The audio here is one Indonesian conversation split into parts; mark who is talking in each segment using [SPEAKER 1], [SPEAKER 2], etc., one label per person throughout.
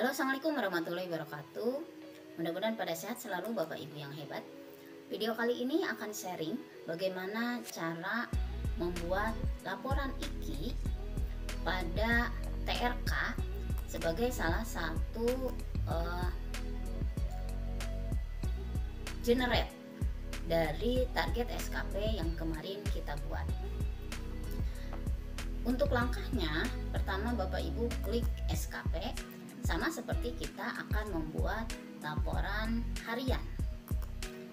[SPEAKER 1] Halo, assalamualaikum warahmatullahi wabarakatuh. Mudah-mudahan pada sehat selalu Bapak Ibu yang hebat. Video kali ini akan sharing bagaimana cara membuat laporan IKI pada TRK sebagai salah satu generate dari target SKP yang kemarin kita buat. Untuk langkahnya, pertama Bapak Ibu klik SKP, sama seperti kita akan membuat laporan harian,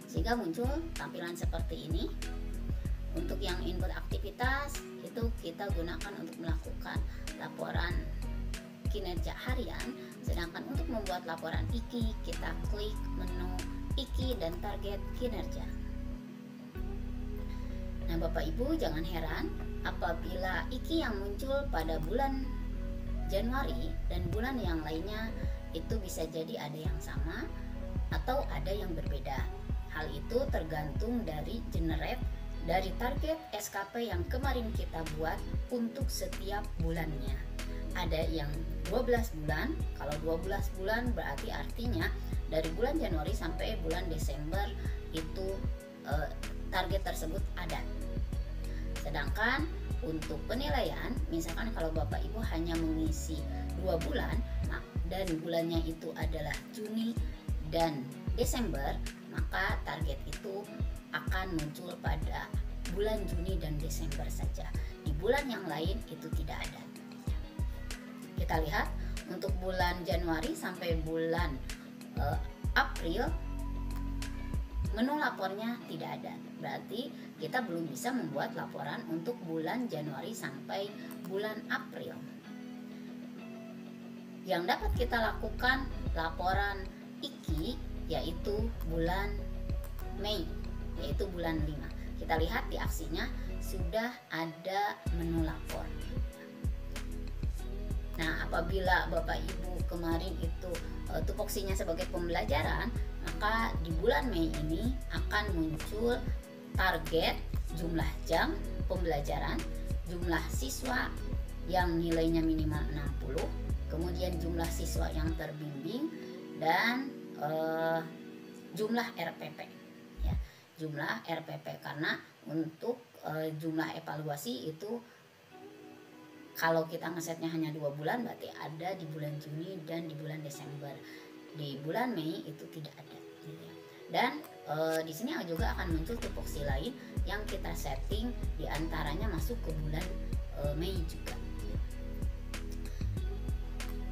[SPEAKER 1] sehingga muncul tampilan seperti ini. Untuk yang input aktivitas itu kita gunakan untuk melakukan laporan kinerja harian, sedangkan untuk membuat laporan IKI kita klik menu IKI dan target kinerja. Nah, Bapak Ibu jangan heran apabila IKI yang muncul pada bulan Januari dan bulan yang lainnya itu bisa jadi ada yang sama atau ada yang berbeda. Hal itu tergantung dari generate dari target SKP yang kemarin kita buat untuk setiap bulannya. Ada yang 12 bulan, kalau 12 bulan berarti artinya dari bulan Januari sampai bulan Desember itu target tersebut ada. Sedangkan untuk penilaian, misalkan kalau Bapak Ibu hanya mengisi 2 bulan dan bulannya itu adalah Juni dan Desember, maka target itu akan muncul pada bulan Juni dan Desember saja. Di bulan yang lain itu tidak ada. Kita lihat untuk bulan Januari sampai bulan April menu lapornya tidak ada. Berarti kita belum bisa membuat laporan untuk bulan Januari sampai bulan April. Yang dapat kita lakukan laporan IKI yaitu bulan Mei, yaitu bulan 5. Kita lihat di aksinya sudah ada menu lapor. Nah, apabila Bapak Ibu kemarin itu tupoksinya sebagai pembelajaran, maka di bulan Mei ini akan muncul target jumlah jam pembelajaran, jumlah siswa yang nilainya minimal 60, kemudian jumlah siswa yang terbimbing, dan jumlah RPP ya, jumlah RPP karena untuk jumlah evaluasi itu kalau kita ngesetnya hanya 2 bulan berarti ada di bulan Juni dan di bulan Desember. Di bulan Mei itu tidak ada. Dan di sini juga akan muncul tupoksi lain yang kita setting, diantaranya masuk ke bulan Mei juga.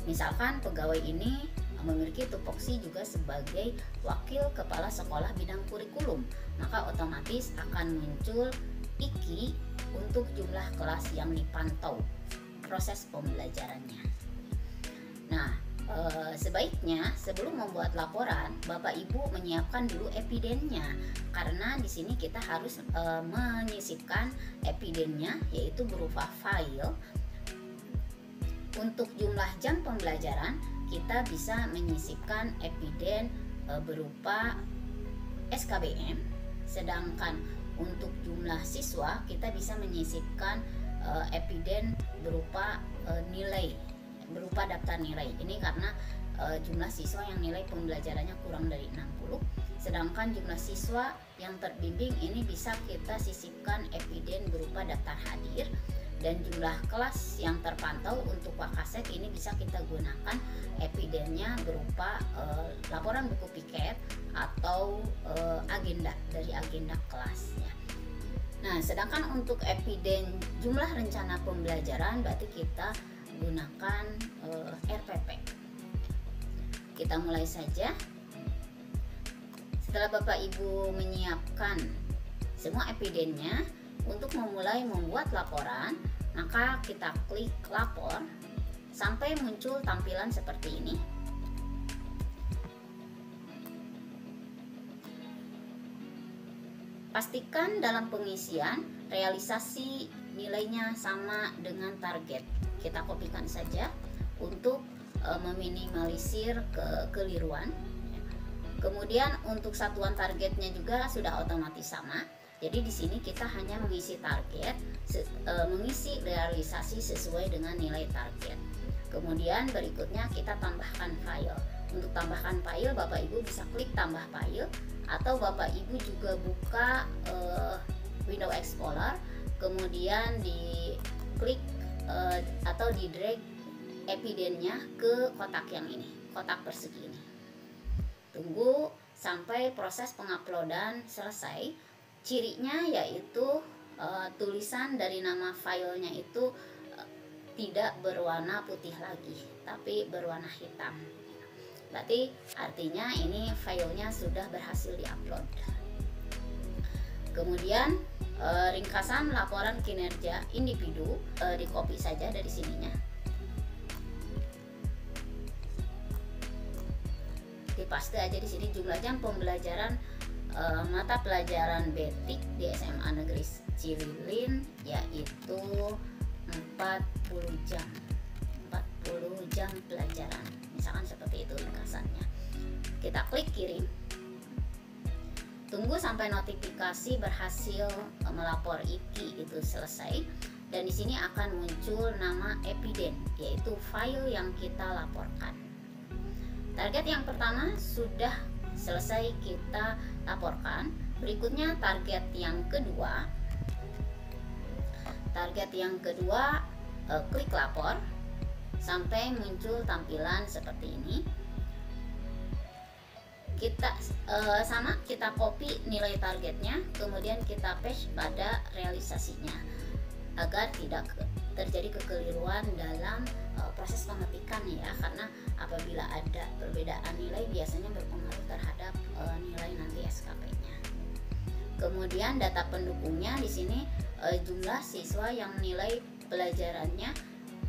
[SPEAKER 1] Misalkan pegawai ini memiliki tupoksi juga sebagai wakil kepala sekolah bidang kurikulum, maka otomatis akan muncul IKI untuk jumlah kelas yang dipantau proses pembelajarannya. Nah, sebaiknya sebelum membuat laporan Bapak Ibu menyiapkan dulu evidennya, karena di sini kita harus menyisipkan evidennya yaitu berupa file. Untuk jumlah jam pembelajaran kita bisa menyisipkan eviden berupa SKBM, sedangkan untuk jumlah siswa kita bisa menyisipkan eviden berupa nilai, berupa daftar nilai. Ini karena jumlah siswa yang nilai pembelajarannya kurang dari 60, sedangkan jumlah siswa yang terbimbing ini bisa kita sisipkan eviden berupa daftar hadir, dan jumlah kelas yang terpantau untuk Wakaset ini bisa kita gunakan evidennya berupa laporan buku piket atau agenda dari agenda kelas ya. Nah, sedangkan untuk eviden jumlah rencana pembelajaran berarti kita gunakan RPP. Kita mulai saja. Setelah Bapak Ibu menyiapkan semua evidennya, untuk memulai membuat laporan, maka kita klik lapor sampai muncul tampilan seperti ini. Pastikan dalam pengisian realisasi nilainya sama dengan target. Kita kopikan saja untuk meminimalisir kekeliruan. Kemudian untuk satuan targetnya juga sudah otomatis sama. Jadi di sini kita hanya mengisi target, mengisi realisasi sesuai dengan nilai target. Kemudian berikutnya kita tambahkan file. Untuk tambahkan file, Bapak Ibu bisa klik tambah file, atau Bapak Ibu juga buka Windows Explorer, kemudian diklik atau di drag epidennya ke kotak yang ini, kotak persegi ini. Tunggu sampai proses penguploadan selesai. Cirinya yaitu tulisan dari nama filenya itu tidak berwarna putih lagi, tapi berwarna hitam. Berarti artinya ini filenya sudah berhasil diupload. Kemudian ringkasan laporan kinerja individu di copy saja dari sininya. Dipaste aja di sini jumlah jam pembelajaran mata pelajaran Batik di SMA Negeri Cililin yaitu 40 jam pelajaran, misalkan seperti itu ringkasannya. Kita klik kirim, tunggu sampai notifikasi berhasil melapor IKI itu selesai, dan di sini akan muncul nama epiden, yaitu file yang kita laporkan. Target yang pertama sudah selesai kita laporkan. Berikutnya target yang kedua. Klik lapor sampai muncul tampilan seperti ini. Kita kita copy nilai targetnya, kemudian kita paste pada realisasinya agar tidak terjadi kekeliruan dalam proses pengetikan ya, karena apabila ada perbedaan nilai biasanya berpengaruh terhadap nilai nanti SKP-nya. Kemudian data pendukungnya di sini jumlah siswa yang nilai pelajarannya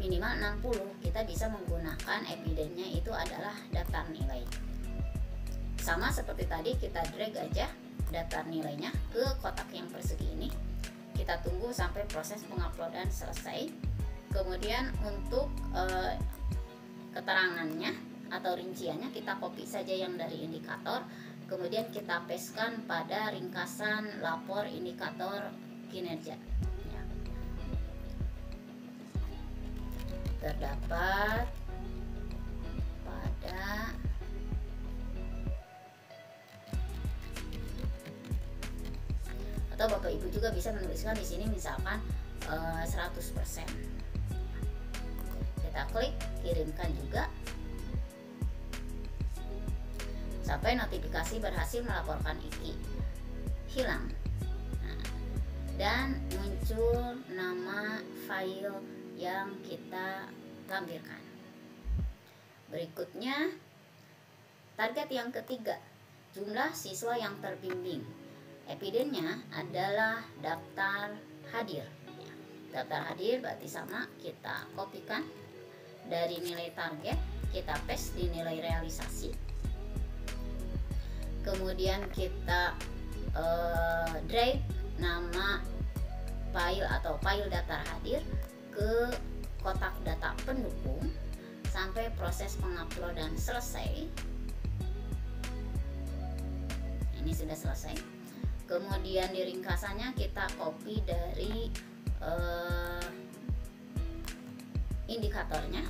[SPEAKER 1] minimal 60, kita bisa menggunakan epidennya itu adalah daftar nilai. Sama seperti tadi, kita drag aja daftar nilainya ke kotak yang persegi ini. Kita tunggu sampai proses penguploadan selesai. Kemudian untuk keterangannya atau rinciannya kita copy saja yang dari indikator, kemudian kita pastekan pada ringkasan lapor indikator kinerja ya. Terdapat pada atau Bapak Ibu juga bisa menuliskan di sini misalkan 100%. Kita klik kirimkan juga sampai notifikasi berhasil melaporkan IKI hilang. Nah, dan muncul nama file yang kita lampirkan. Berikutnya target yang ketiga, jumlah siswa yang terbimbing. Epidennya adalah daftar hadir. Daftar hadir berarti sama, kita kopikan dari nilai target, kita paste di nilai realisasi. Kemudian kita drag nama file atau file daftar hadir ke kotak data pendukung sampai proses penguploadan selesai. Ini sudah selesai. Kemudian di ringkasannya kita copy dari indikatornya,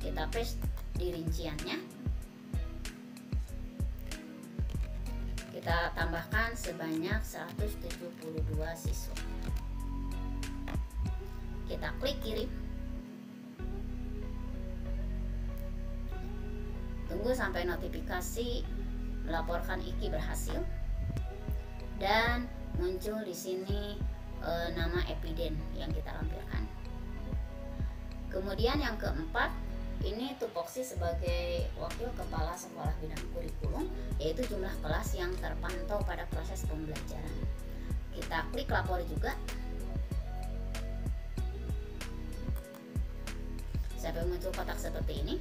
[SPEAKER 1] kita paste di rinciannya, kita tambahkan sebanyak 172 siswa. Kita klik kirim, tunggu sampai notifikasi melaporkan IKI berhasil, dan muncul di sini nama epiden yang kita lampirkan. Kemudian yang keempat, ini tupoksi sebagai wakil kepala sekolah bidang kurikulum, yaitu jumlah kelas yang terpantau pada proses pembelajaran. Kita klik lapor juga sampai muncul kotak seperti ini.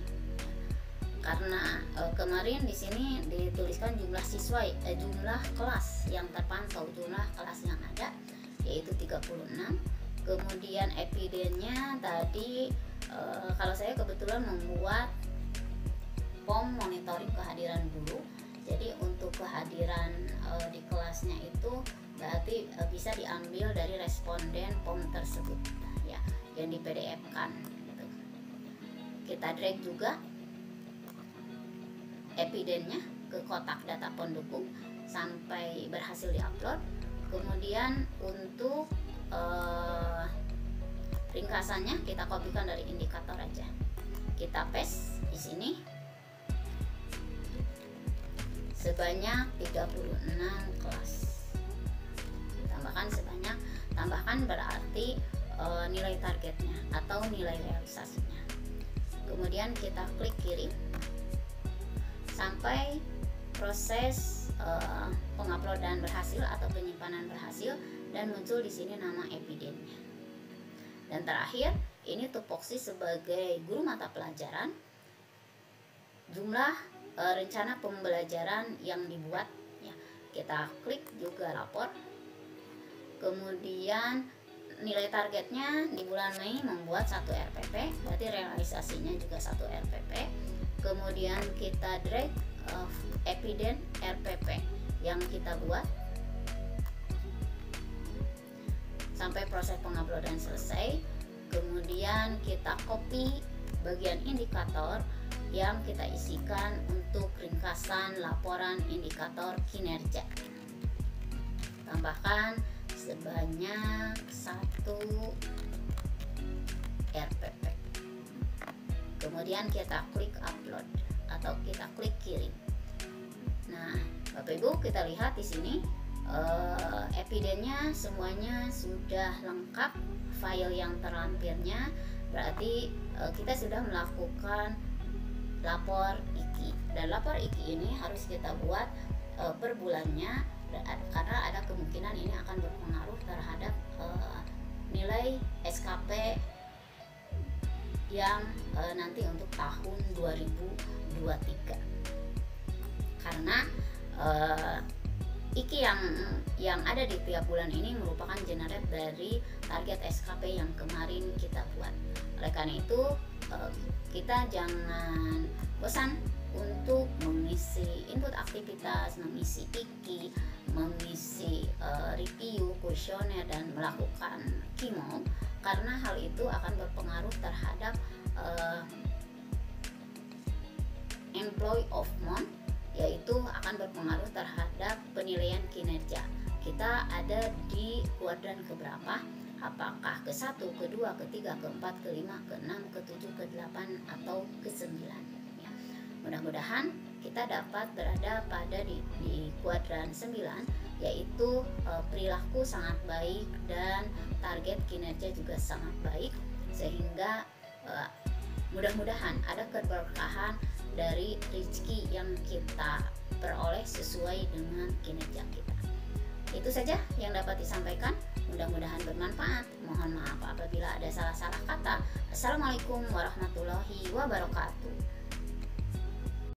[SPEAKER 1] Karena kemarin di sini dituliskan jumlah siswa, jumlah kelas yang terpantau, jumlah kelas yang ada yaitu 36. Kemudian epidennya tadi kalau saya kebetulan membuat form monitoring kehadiran guru. Jadi untuk kehadiran di kelasnya itu berarti bisa diambil dari responden form tersebut ya, yang di PDF-kan gitu. kita drag juga evidennya ke kotak data pendukung sampai berhasil diupload. Kemudian untuk ringkasannya kita kopikan dari indikator aja, kita paste di sini sebanyak 36 kelas. Tambahkan berarti nilai targetnya atau nilai realisasinya. Kemudian kita klik kirim sampai proses penguploadan berhasil atau penyimpanan berhasil dan muncul di sini nama evidennya. Dan terakhir, ini tupoksi sebagai guru mata pelajaran, jumlah rencana pembelajaran yang dibuat ya. Kita klik juga lapor. Kemudian nilai targetnya di bulan Mei membuat 1 RPP, berarti realisasinya juga 1 RPP. Kemudian kita drag eviden RPP yang kita buat sampai proses penguploadan selesai. Kemudian kita copy bagian indikator yang kita isikan untuk ringkasan laporan indikator kinerja. Tambahkan sebanyak 1 RPP. Kemudian kita klik upload atau kita klik kirim. Nah, Bapak Ibu, kita lihat di sini evidennya semuanya sudah lengkap, file yang terlampirnya, berarti kita sudah melakukan lapor IKI, dan lapor IKI ini harus kita buat per bulannya karena ada kemungkinan ini akan berpengaruh terhadap nilai SKP yang nanti untuk tahun 2023, karena IKI yang ada di tiap bulan ini merupakan generate dari target SKP yang kemarin kita buat. Oleh karena itu kita jangan bosan untuk mengisi input aktivitas, mengisi IKI, mengisi review, kuesioner, dan melakukan KIMO, karena hal itu akan berpengaruh terhadap employee of month, yaitu akan berpengaruh terhadap penilaian kinerja. Kita ada di kuadran keberapa? Apakah ke-1, ke-2, ke-3, ke-4, ke-5, ke-6, ke-7, ke-8, atau ke-9 ya. Mudah-mudahan kita dapat berada pada di kuadran 9, yaitu perilaku sangat baik dan target kinerja juga sangat baik, sehingga mudah-mudahan ada keberkahan dari rezeki yang kita peroleh sesuai dengan kinerja kita. Itu saja yang dapat disampaikan, mudah-mudahan bermanfaat. Mohon maaf apabila ada salah-salah kata. Assalamualaikum warahmatullahi wabarakatuh.